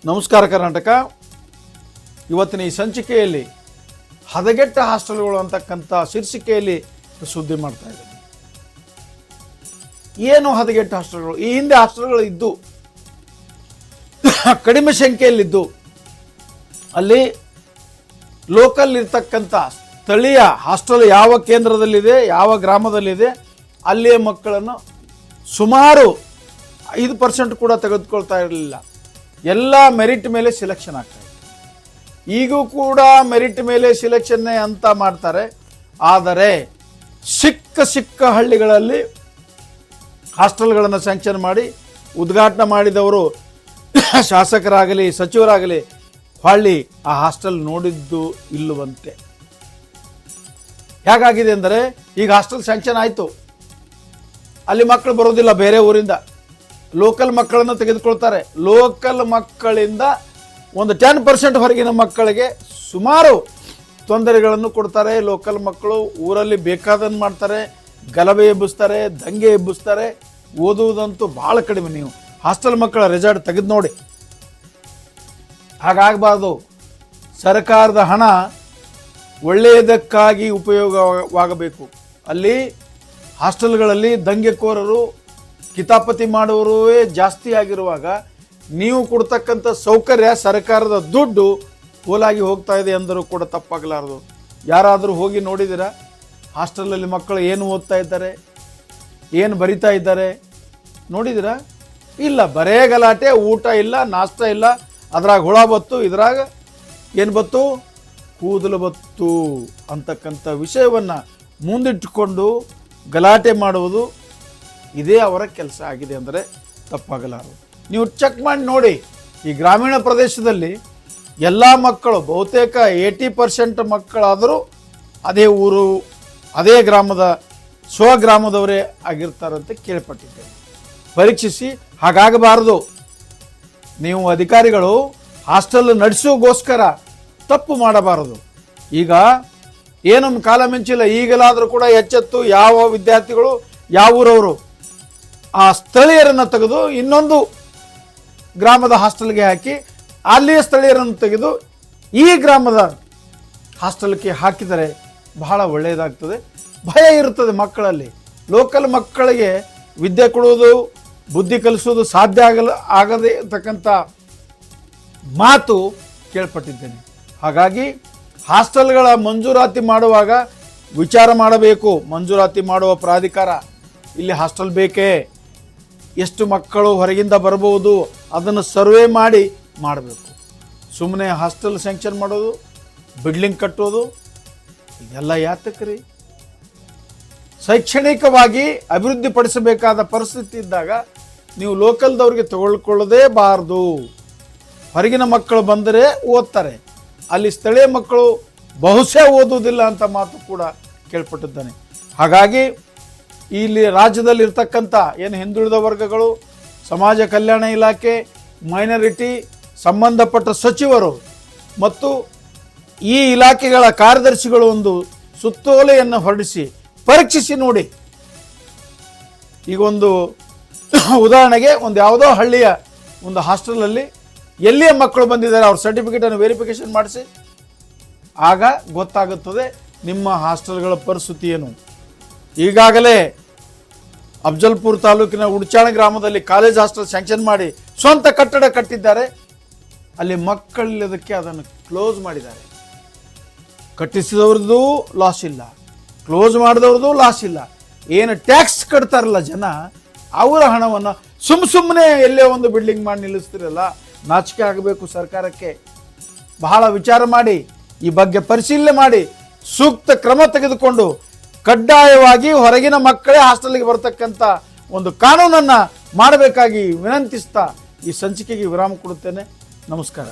ನಮಸ್ಕಾರ ಕರ್ನಾಟಕ. ಇವತ್ತಿನ ಈ ಸಂಚಿಕೆಯಲ್ಲಿ ಹದಗೆಟ್ಟ ಹಾಸ್ಟೆಲ್ಗಳು ಅಂತಕ್ಕಂಥ ಶೀರ್ಷಿಕೆಯಲ್ಲಿ ಸುದ್ದಿ ಮಾಡ್ತಾ ಇದ್ದೀನಿ. ಏನು ಹದಗೆಟ್ಟ ಹಾಸ್ಟೆಲ್ಗಳು? ಈ ಹಿಂದೆ ಹಾಸ್ಟೆಲ್ಗಳು ಇದ್ದು ಕಡಿಮೆ ಸಂಖ್ಯೆಯಲ್ಲಿದ್ದು ಅಲ್ಲಿ ಲೋಕಲ್ ಇರ್ತಕ್ಕಂಥ ಸ್ಥಳೀಯ ಹಾಸ್ಟೆಲ್ ಯಾವ ಕೇಂದ್ರದಲ್ಲಿದೆ, ಯಾವ ಗ್ರಾಮದಲ್ಲಿದೆ, ಅಲ್ಲಿಯ ಮಕ್ಕಳನ್ನು ಸುಮಾರು 5% ಕೂಡ ತೆಗೆದುಕೊಳ್ತಾ ಇರಲಿಲ್ಲ. ಎಲ್ಲ ಮೆರಿಟ್ ಮೇಲೆ ಸಿಲೆಕ್ಷನ್ ಆಗ್ತಾ ಇದೆ. ಈಗೂ ಕೂಡ ಮೆರಿಟ್ ಮೇಲೆ ಸಿಲೆಕ್ಷನ್ನೇ ಅಂತ ಮಾಡ್ತಾರೆ. ಆದರೆ ಸಿಕ್ಕ ಹಳ್ಳಿಗಳಲ್ಲಿ ಹಾಸ್ಟೆಲ್ಗಳನ್ನು ಸ್ಯಾಂಕ್ಷನ್ ಮಾಡಿ ಉದ್ಘಾಟನೆ ಮಾಡಿದವರು ಶಾಸಕರಾಗಲಿ ಸಚಿವರಾಗಲಿ ಹೊಳ್ಳಿ ಆ ಹಾಸ್ಟೆಲ್ ನೋಡಿದ್ದು ಇಲ್ಲವಂತೆ. ಹೇಗಾಗಿದೆ ಅಂದರೆ, ಈಗ ಹಾಸ್ಟೆಲ್ ಸ್ಯಾಂಕ್ಷನ್ ಆಯಿತು, ಅಲ್ಲಿ ಮಕ್ಕಳು ಬರೋದಿಲ್ಲ, ಬೇರೆ ಊರಿಂದ ಲೋಕಲ್ ಮಕ್ಕಳನ್ನು ತೆಗೆದುಕೊಳ್ತಾರೆ. ಲೋಕಲ್ ಮಕ್ಕಳಿಂದ ಒಂದು 10% ಹೊರಗಿನ ಮಕ್ಕಳಿಗೆ ಸುಮಾರು ತೊಂದರೆಗಳನ್ನು ಕೊಡ್ತಾರೆ. ಲೋಕಲ್ ಮಕ್ಕಳು ಊರಲ್ಲಿ ಬೇಕಾದನ್ನು ಮಾಡ್ತಾರೆ, ಗಲಭೆ ಎಬ್ಬಿಸ್ತಾರೆ, ದಂಗೆ ಎಬ್ಬಿಸ್ತಾರೆ. ಓದುವುದಂತೂ ಭಾಳ ಕಡಿಮೆ. ನೀವು ಹಾಸ್ಟೆಲ್ ಮಕ್ಕಳ ರಿಸಲ್ಟ್ ತೆಗೆದು ನೋಡಿ. ಹಾಗಾಗಬಾರ್ದು. ಸರ್ಕಾರದ ಹಣ ಒಳ್ಳೆಯದಕ್ಕಾಗಿ ಉಪಯೋಗವಾಗಬೇಕು. ಅಲ್ಲಿ ಹಾಸ್ಟೆಲ್ಗಳಲ್ಲಿ ದಂಗೆಕೋರರು ಕಿತಾಪತಿ ಮಾಡುವವರೇ ಜಾಸ್ತಿ ಆಗಿರುವಾಗ ನೀವು ಕೊಡ್ತಕ್ಕಂಥ ಸೌಕರ್ಯ ಸರ್ಕಾರದ ದುಡ್ಡು ಪೋಲಾಗಿ ಹೋಗ್ತಾ ಇದೆ ಎಂದರೂ ಕೂಡ ತಪ್ಪಾಗಲಾರದು. ಯಾರಾದರೂ ಹೋಗಿ ನೋಡಿದ್ದೀರಾ ಹಾಸ್ಟೆಲಲ್ಲಿ ಮಕ್ಕಳು ಏನು ಓದ್ತಾ ಇದ್ದಾರೆ, ಏನು ಬರಿತಾ ಇದ್ದಾರೆ ನೋಡಿದ್ದೀರಾ? ಇಲ್ಲ, ಬರೇ ಗಲಾಟೆ, ಊಟ ಇಲ್ಲ, ನಾಷ್ಟ ಇಲ್ಲ, ಅದ್ರಾಗ ಹುಳ ಬತ್ತು, ಇದ್ರಾಗ ಏನು ಬತ್ತು, ಕೂದಲು ಬತ್ತು ಅಂತಕ್ಕಂಥ ವಿಷಯವನ್ನು ಮುಂದಿಟ್ಟುಕೊಂಡು ಗಲಾಟೆ ಮಾಡುವುದು ಇದೇ ಅವರ ಕೆಲಸ ಆಗಿದೆ ಅಂದರೆ ತಪ್ಪಾಗಲಾರದು. ನೀವು ಚೆಕ್ ಮಾಡಿ ನೋಡಿ. ಈ ಗ್ರಾಮೀಣ ಪ್ರದೇಶದಲ್ಲಿ ಎಲ್ಲ ಮಕ್ಕಳು ಬಹುತೇಕ 80% ಮಕ್ಕಳಾದರೂ ಅದೇ ಊರು, ಅದೇ ಗ್ರಾಮದ ಸ್ವಗ್ರಾಮದವರೇ ಆಗಿರ್ತಾರಂತೆ ಕೇಳ್ಪಟ್ಟಿದ್ದೇನೆ. ಪರೀಕ್ಷಿಸಿ. ಹಾಗಾಗಬಾರದು. ನೀವು ಅಧಿಕಾರಿಗಳು ಹಾಸ್ಟೆಲ್ ನಡೆಸೋಗೋಸ್ಕರ ತಪ್ಪು ಮಾಡಬಾರದು. ಈಗ ಏನು ಕಾಲ ಮಿಂಚಿಲ್ಲ, ಈಗಲಾದರೂ ಕೂಡ ಎಚ್ಚೆತ್ತು ಯಾವ ವಿದ್ಯಾರ್ಥಿಗಳು ಯಾವ ಊರವರು ಆ ಸ್ಥಳೀಯರನ್ನು ತೆಗೆದು ಇನ್ನೊಂದು ಗ್ರಾಮದ ಹಾಸ್ಟೆಲ್ಗೆ ಹಾಕಿ, ಅಲ್ಲಿಯ ಸ್ಥಳೀಯರನ್ನು ತೆಗೆದು ಈ ಗ್ರಾಮದ ಹಾಸ್ಟೆಲ್ಗೆ ಹಾಕಿದರೆ ಬಹಳ ಒಳ್ಳೆಯದಾಗ್ತದೆ. ಭಯ ಇರುತ್ತದೆ ಮಕ್ಕಳಲ್ಲಿ. ಲೋಕಲ್ ಮಕ್ಕಳಿಗೆ ವಿದ್ಯೆ ಕೊಡುವುದು, ಬುದ್ಧಿ ಕಲಿಸೋದು ಸಾಧ್ಯ ಆಗದೇ ಇರತಕ್ಕಂಥ ಮಾತು ಕೇಳ್ಪಟ್ಟಿದ್ದೇನೆ. ಹಾಗಾಗಿ ಹಾಸ್ಟೆಲ್ಗಳ ಮಂಜೂರಾತಿ ಮಾಡುವಾಗ ವಿಚಾರ ಮಾಡಬೇಕು. ಮಂಜೂರಾತಿ ಮಾಡುವ ಪ್ರಾಧಿಕಾರ ಇಲ್ಲಿ ಹಾಸ್ಟೆಲ್ ಬೇಕೇ, ಎಷ್ಟು ಮಕ್ಕಳು ಹೊರಗಿಂದ ಬರಬಹುದು ಅದನ್ನು ಸರ್ವೆ ಮಾಡಿ ಮಾಡಬೇಕು. ಸುಮ್ಮನೆ ಹಾಸ್ಟೆಲ್ ಸ್ಯಾಂಕ್ಷನ್ ಮಾಡೋದು, ಬಿಲ್ಡಿಂಗ್ ಕಟ್ಟೋದು ಇದೆಲ್ಲ ಯಾತಕ್ರಿ? ಶೈಕ್ಷಣಿಕವಾಗಿ ಅಭಿವೃದ್ಧಿ ಪಡಿಸಬೇಕಾದ ಪರಿಸ್ಥಿತಿ ಇದ್ದಾಗ ನೀವು ಲೋಕಲ್ದವ್ರಿಗೆ ತಗೊಳ್ಕೊಳ್ಳೋದೇ ಬಾರದು. ಹೊರಗಿನ ಮಕ್ಕಳು ಬಂದರೆ ಓದ್ತಾರೆ, ಅಲ್ಲಿ ಸ್ಥಳೀಯ ಮಕ್ಕಳು ಬಹುಶಃ ಓದುವುದಿಲ್ಲ ಅಂತ ಮಾತು ಕೂಡ ಕೇಳ್ಪಟ್ಟಿದ್ದಾನೆ. ಹಾಗಾಗಿ ಇಲ್ಲಿ ರಾಜ್ಯದಲ್ಲಿ ಇರ್ತಕ್ಕಂಥ ಏನು ಹಿಂದುಳಿದ ವರ್ಗಗಳು, ಸಮಾಜ ಕಲ್ಯಾಣ ಇಲಾಖೆ, ಮೈನಾರಿಟಿ ಸಂಬಂಧಪಟ್ಟ ಸಚಿವರು ಮತ್ತು ಈ ಇಲಾಖೆಗಳ ಕಾರ್ಯದರ್ಶಿಗಳು ಒಂದು ಸುತ್ತೋಲೆಯನ್ನು ಹೊರಡಿಸಿ ಪರೀಕ್ಷಿಸಿ ನೋಡಿ. ಈಗ ಒಂದು ಉದಾಹರಣೆಗೆ ಒಂದು ಯಾವುದೋ ಹಳ್ಳಿಯ ಒಂದು ಹಾಸ್ಟೆಲಲ್ಲಿ ಎಲ್ಲಿಯ ಮಕ್ಕಳು ಬಂದಿದ್ದಾರೆ ಅವ್ರ ಸರ್ಟಿಫಿಕೇಟನ್ನು ವೆರಿಫಿಕೇಷನ್ ಮಾಡಿಸಿ. ಆಗ ಗೊತ್ತಾಗುತ್ತದೆ ನಿಮ್ಮ ಹಾಸ್ಟೆಲ್ಗಳ ಪರಿಸ್ಥಿತಿ ಏನು. ಈಗಾಗಲೇ ಅಫ್ಜಲ್ಪುರ್ ತಾಲೂಕಿನ ಉಡ್ಚಾಣ ಗ್ರಾಮದಲ್ಲಿ ಕಾಲೇಜ್ ಹಾಸ್ಟೆಲ್ ಸ್ಯಾಂಕ್ಷನ್ ಮಾಡಿ ಸ್ವಂತ ಕಟ್ಟಡ ಕಟ್ಟಿದ್ದಾರೆ. ಅಲ್ಲಿ ಮಕ್ಕಳಿಲ್ಲದಕ್ಕೆ ಅದನ್ನು ಕ್ಲೋಸ್ ಮಾಡಿದ್ದಾರೆ. ಕಟ್ಟಿಸಿದವ್ರದ್ದು ಲಾಸ್ ಇಲ್ಲ, ಕ್ಲೋಸ್ ಮಾಡಿದವ್ರದ್ದು ಲಾಸ್ ಇಲ್ಲ. ಏನು ಟ್ಯಾಕ್ಸ್ ಕಟ್ತಾರಲ್ಲ ಜನ, ಅವರ ಹಣವನ್ನು ಸುಮ್ಮನೆ ಎಲ್ಲೇ ಒಂದು ಬಿಲ್ಡಿಂಗ್ ಮಾಡಿ ನಿಲ್ಲಿಸ್ತಿರಲ್ಲ, ನಾಚಿಕೆ ಆಗಬೇಕು ಸರ್ಕಾರಕ್ಕೆ. ಬಹಳ ವಿಚಾರ ಮಾಡಿ, ಈ ಬಗ್ಗೆ ಪರಿಶೀಲನೆ ಮಾಡಿ ಸೂಕ್ತ ಕ್ರಮ ತೆಗೆದುಕೊಂಡು ಕಡ್ಡಾಯವಾಗಿ ಹೊರಗಿನ ಮಕ್ಕಳೇ ಹಾಸ್ಟೆಲ್ಗೆ ಬರ್ತಕ್ಕಂಥ ಒಂದು ಕಾನೂನನ್ನು ಮಾಡಬೇಕಾಗಿ ವಿನಂತಿಸ್ತಾ ಈ ಸಂಚಿಕೆಗೆ ವಿರಾಮ ಕೊಡುತ್ತೇನೆ. ನಮಸ್ಕಾರ.